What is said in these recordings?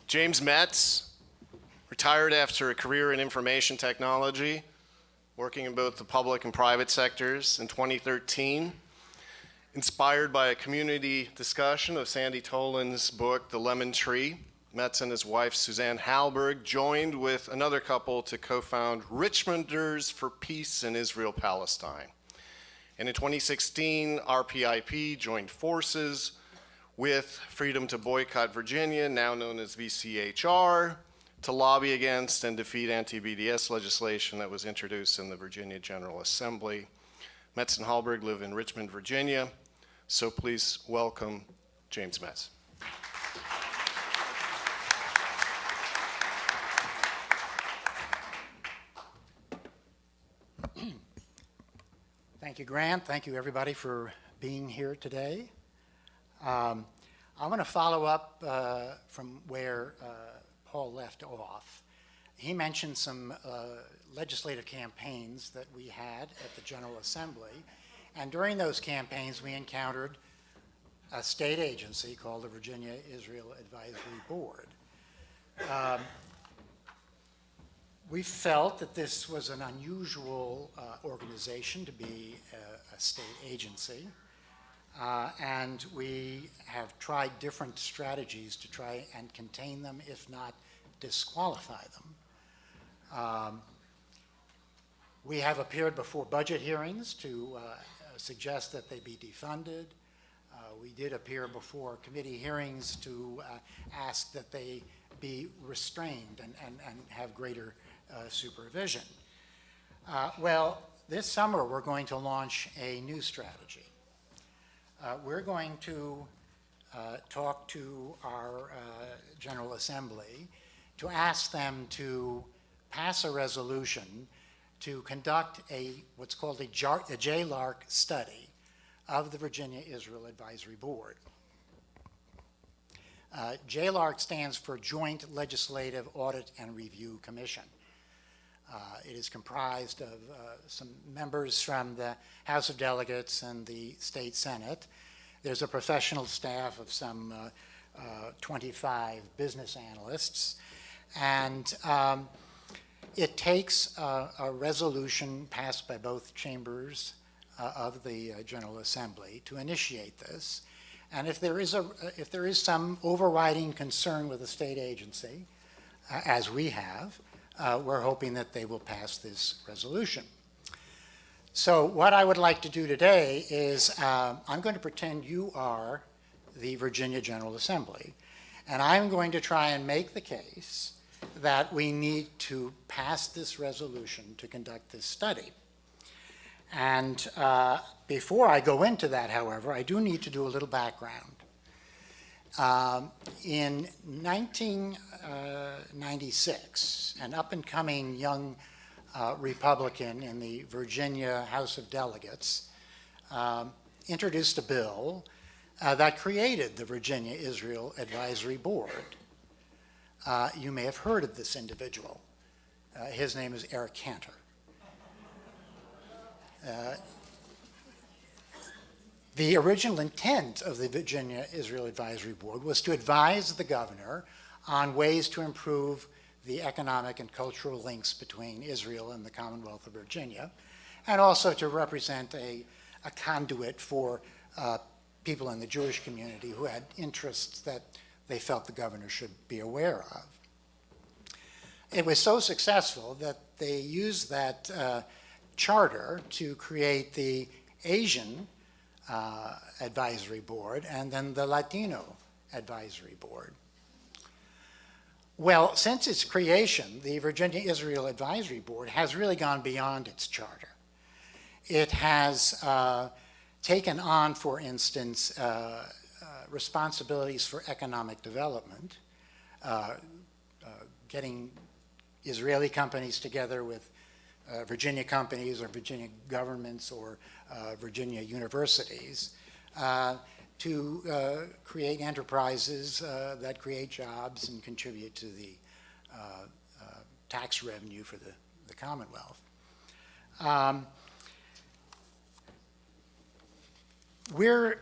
James Metz, retired after a career in information technology, working in both the public and private sectors in 2013. Inspired by a community discussion of Sandy Tolan's book, The Lemon Tree, Metz and his wife, Suzanne Halberg, joined with another couple to co-found Richmonders for Peace in Israel-Palestine. And in 2016, RPIP joined forces with Freedom to Boycott Virginia, now known as VCHR, to lobby against and defeat anti-BDS legislation that was introduced in the Virginia General Assembly. Metz and Halberg live in Richmond, Virginia, so please welcome James Metz. Thank you, Grant. Thank you, everybody, for being here today. I want to follow up from where Paul left off. He mentioned some legislative campaigns that we had at the General Assembly, and during those campaigns we encountered a state agency called the Virginia Israel Advisory Board. We felt that this was an unusual organization to be a state agency. And we have tried different strategies to try and contain them, if not disqualify them. We have appeared before budget hearings to suggest that they be defunded. We did appear before committee hearings to ask that they be restrained and have greater supervision. Well, this summer we're going to launch a new strategy. We're going to talk to our General Assembly to ask them to pass a resolution to conduct what's called a JLARC study of the Virginia Israel Advisory Board. JLARC stands for Joint Legislative Audit and Review Commission. It is comprised of some members from the House of Delegates and the State Senate. There's a professional staff of some 25 business analysts. And it takes a resolution passed by both chambers of the General Assembly to initiate this. And if there is some overriding concern with a state agency, as we have, we're hoping that they will pass this resolution. So what I would like to do today is I'm going to pretend you are the Virginia General Assembly, and I'm going to try and make the case that we need to pass this resolution to conduct this study. And before I go into that, however, I do need to do a little background. In 1996, an up-and-coming young Republican in the Virginia House of Delegates introduced a bill that created the Virginia Israel Advisory Board. You may have heard of this individual. His name is Eric Cantor. The original intent of the Virginia Israel Advisory Board was to advise the governor on ways to improve the economic and cultural links between Israel and the Commonwealth of Virginia, and also to represent a conduit for people in the Jewish community who had interests that they felt the governor should be aware of. It was so successful that they used that charter to create the Asian Advisory Board and then the Latino Advisory Board. Well, since its creation, the Virginia Israel Advisory Board has really gone beyond its charter. It has taken on, for instance, responsibilities for economic development, getting Israeli companies together with Virginia companies or Virginia governments or Virginia universities to create enterprises that create jobs and contribute to the tax revenue for the Commonwealth. We're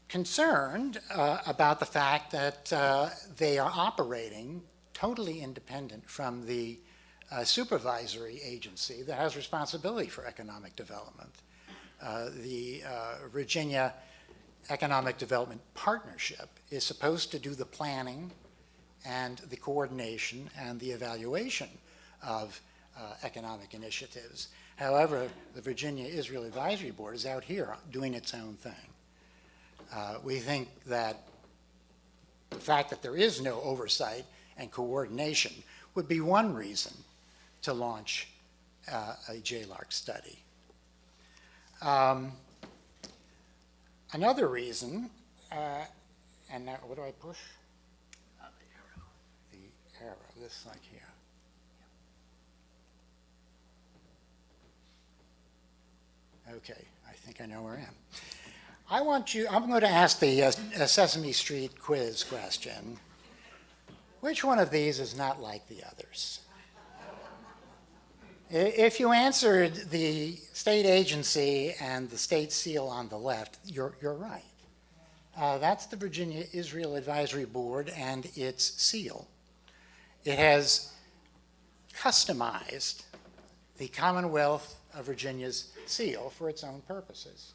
concerned about the fact that they are operating totally independent from the supervisory agency that has responsibility for economic development. The Virginia Economic Development Partnership is supposed to do the planning and the coordination and the evaluation of economic initiatives. However, the Virginia Israel Advisory Board is out here doing its own thing. We think that the fact that there is no oversight and coordination would be one reason to launch a JLARC study. Another reason, and now what do I push? The arrow, this like here. Okay, I think I know where I am. I'm going to ask the Sesame Street quiz question. Which one of these is not like the others? If you answered the state agency and the state seal on the left, you're right. That's the Virginia Israel Advisory Board and its seal. It has customized the Commonwealth of Virginia's seal for its own purposes.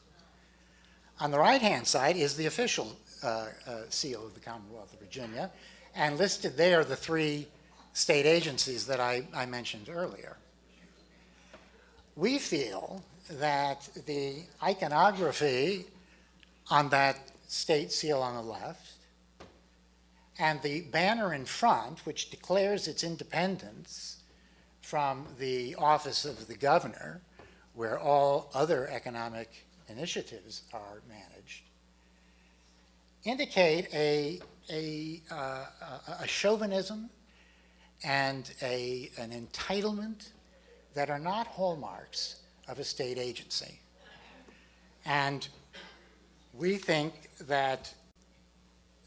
On the right-hand side is the official seal of the Commonwealth of Virginia, and listed there the three state agencies that I mentioned earlier. We feel that the iconography on that state seal on the left and the banner in front, which declares its independence from the office of the governor, where all other economic initiatives are managed, indicate a chauvinism and an entitlement that are not hallmarks of a state agency. And we think that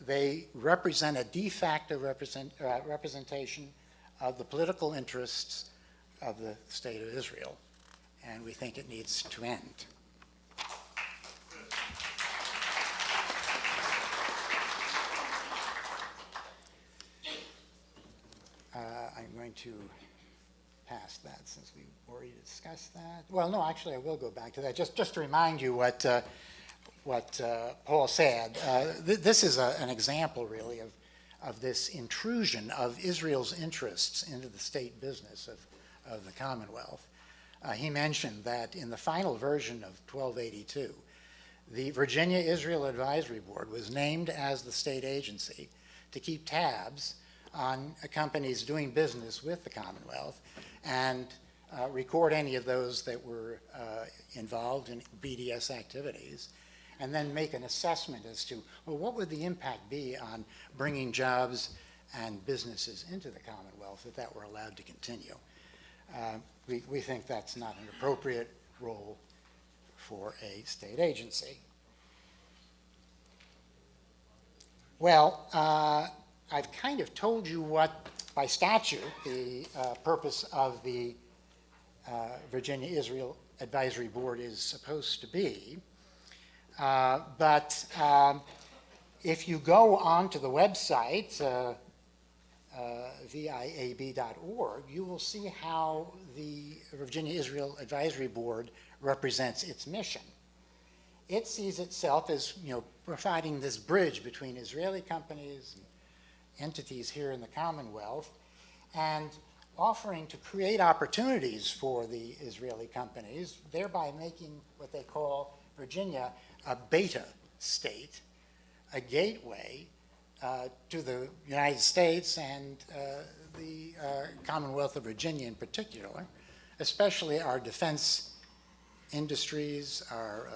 they represent a de facto representation of the political interests of the state of Israel, and we think it needs to end. I'm going to pass that since we already discussed that. Well, no, actually, I will go back to that. Just to remind you what Paul said. This is an example, really, of this intrusion of Israel's interests into the state business of the Commonwealth. He mentioned that in the final version of 1282, the Virginia Israel Advisory Board was named as the state agency to keep tabs on companies doing business with the Commonwealth and record any of those that were involved in BDS activities, and then make an assessment as to, well, what would the impact be on bringing jobs and businesses into the Commonwealth if that were allowed to continue. We think that's not an appropriate role for a state agency. Well, I've kind of told you what, by statute, the purpose of the Virginia Israel Advisory Board is supposed to be. But if you go onto the website, VIAB.org, you will see how the Virginia Israel Advisory Board represents its mission. It sees itself as, providing this bridge between Israeli companies and entities here in the Commonwealth, and offering to create opportunities for the Israeli companies, thereby making what they call Virginia a beta state, a gateway to the United States and the Commonwealth of Virginia in particular, especially our defense industries, our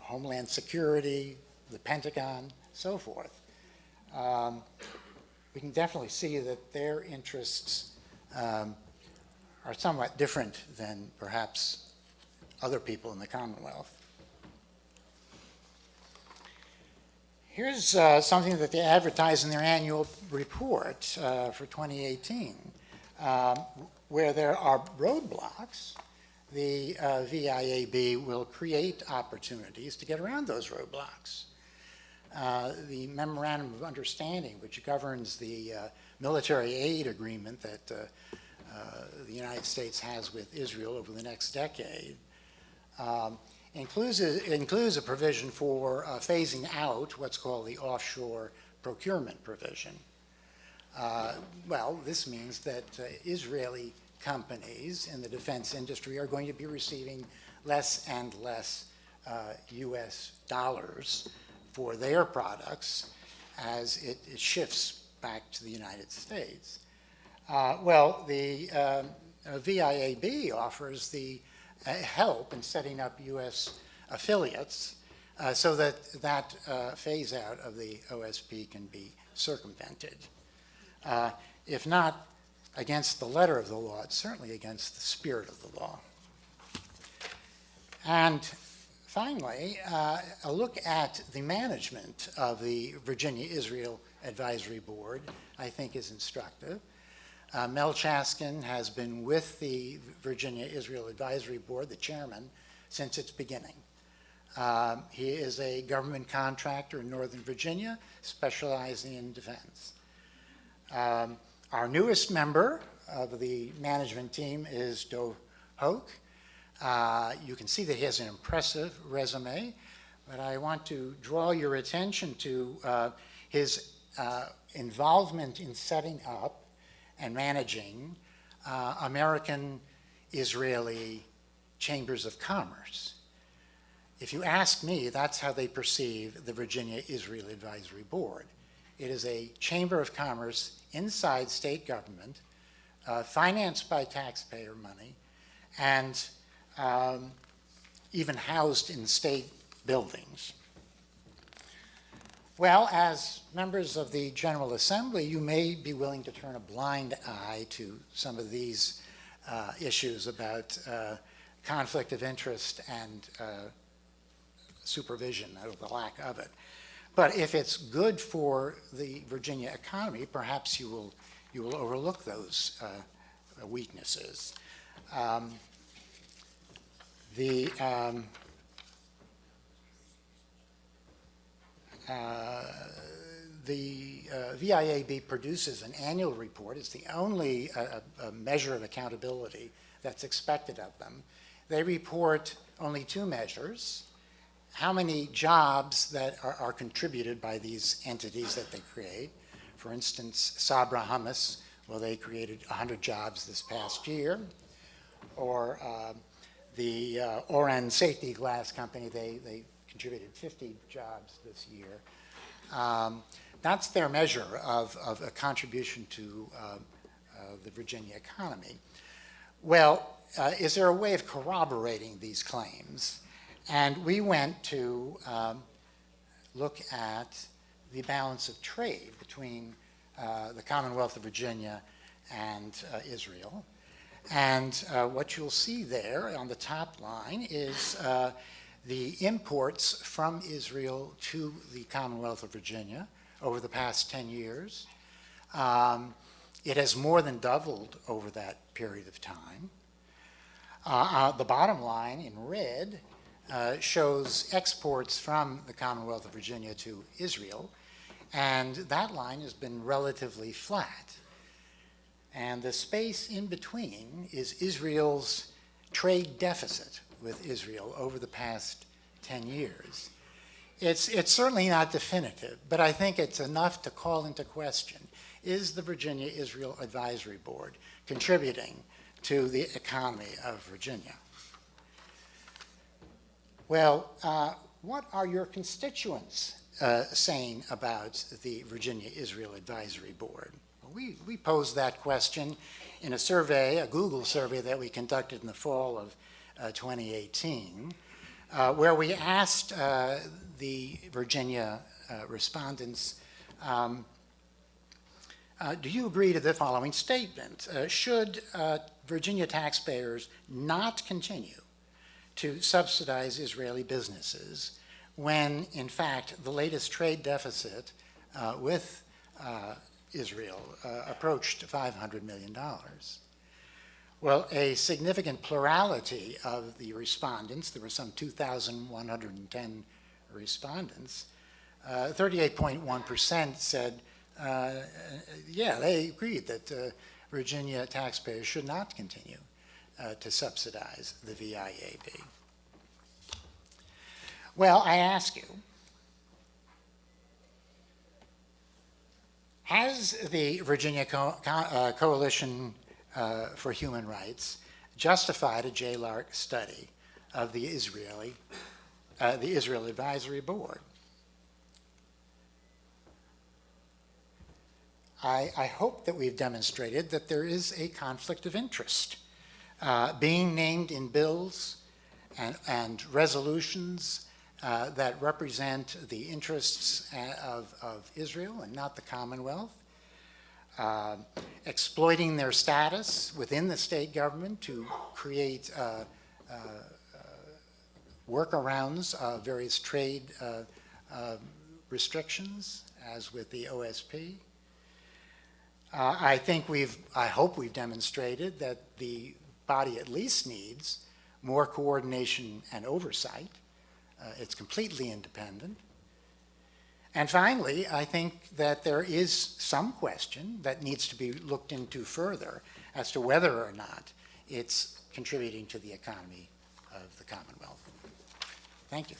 homeland security, the Pentagon, so forth. We can definitely see that their interests are somewhat different than perhaps other people in the Commonwealth. Here's something that they advertise in their annual report for 2018, where there are roadblocks the VIAB will create opportunities to get around those roadblocks. The Memorandum of Understanding, which governs the military aid agreement that the United States has with Israel over the next decade, includes a provision for phasing out what's called the offshore procurement provision. Well, this means that Israeli companies in the defense industry are going to be receiving less and less U.S. dollars for their products as it shifts back to the United States. Well, the VIAB offers the help in setting up U.S. affiliates so that phase out of the OSP can be circumvented. If not against the letter of the law, it's certainly against the spirit of the law. And finally, a look at the management of the Virginia-Israel Advisory Board, I think, is instructive. Mel Chaskin has been with the Virginia-Israel Advisory Board, the chairman, since its beginning. He is a government contractor in Northern Virginia, specializing in defense. Our newest member of the management team is Dov Hoke. You can see that he has an impressive resume, but I want to draw your attention to his involvement in setting up and managing American-Israeli chambers of commerce. If you ask me, that's how they perceive the Virginia-Israel Advisory Board. It is a chamber of commerce inside state government, financed by taxpayer money, and even housed in state buildings. Well, as members of the General Assembly, you may be willing to turn a blind eye to some of these issues about conflict of interest and supervision, or the lack of it. But if it's good for the Virginia economy, perhaps you will overlook those weaknesses. The VIAB produces an annual report. It's the only measure of accountability that's expected of them. They report only two measures: how many jobs that are contributed by these entities that they create. For instance, Sabra Hummus, well, they created 100 jobs this past year. Or the Oran Safety Glass Company, they contributed 50 jobs this year. That's their measure of a contribution to the Virginia economy. Well, is there a way of corroborating these claims? And we went to look at the balance of trade between the Commonwealth of Virginia and Israel. And what you'll see there on the top line is the imports from Israel to the Commonwealth of Virginia over the past 10 years. It has more than doubled over that period of time. The bottom line in red shows exports from the Commonwealth of Virginia to Israel, and that line has been relatively flat. And the space in between is Israel's trade deficit with Israel over the past 10 years. It's certainly not definitive, but I think it's enough to call into question, is the Virginia-Israel Advisory Board contributing to the economy of Virginia? Well, what are your constituents saying about the Virginia-Israel Advisory Board? Well, we posed that question in a survey, a Google survey that we conducted in the fall of 2018, where we asked the Virginia respondents, do you agree to the following statement? Should Virginia taxpayers not continue to subsidize Israeli businesses when, in fact, the latest trade deficit with Israel approached $500 million? Well, a significant plurality of the respondents, there were some 2,110 respondents, 38.1% said, yeah, they agreed that Virginia taxpayers should not continue to subsidize the VIAB. Well, I ask you, has the Virginia Coalition for Human Rights justified a JLARC study of the Israel Advisory Board? I hope that we've demonstrated that there is a conflict of interest being named in bills and resolutions that represent the interests of Israel and not the Commonwealth, exploiting their status within the state government to create workarounds of various trade restrictions, as with the OSP. I hope we've demonstrated that the body at least needs more coordination and oversight. It's completely independent. And finally, I think that there is some question that needs to be looked into further as to whether or not it's contributing to the economy of the Commonwealth. Thank you.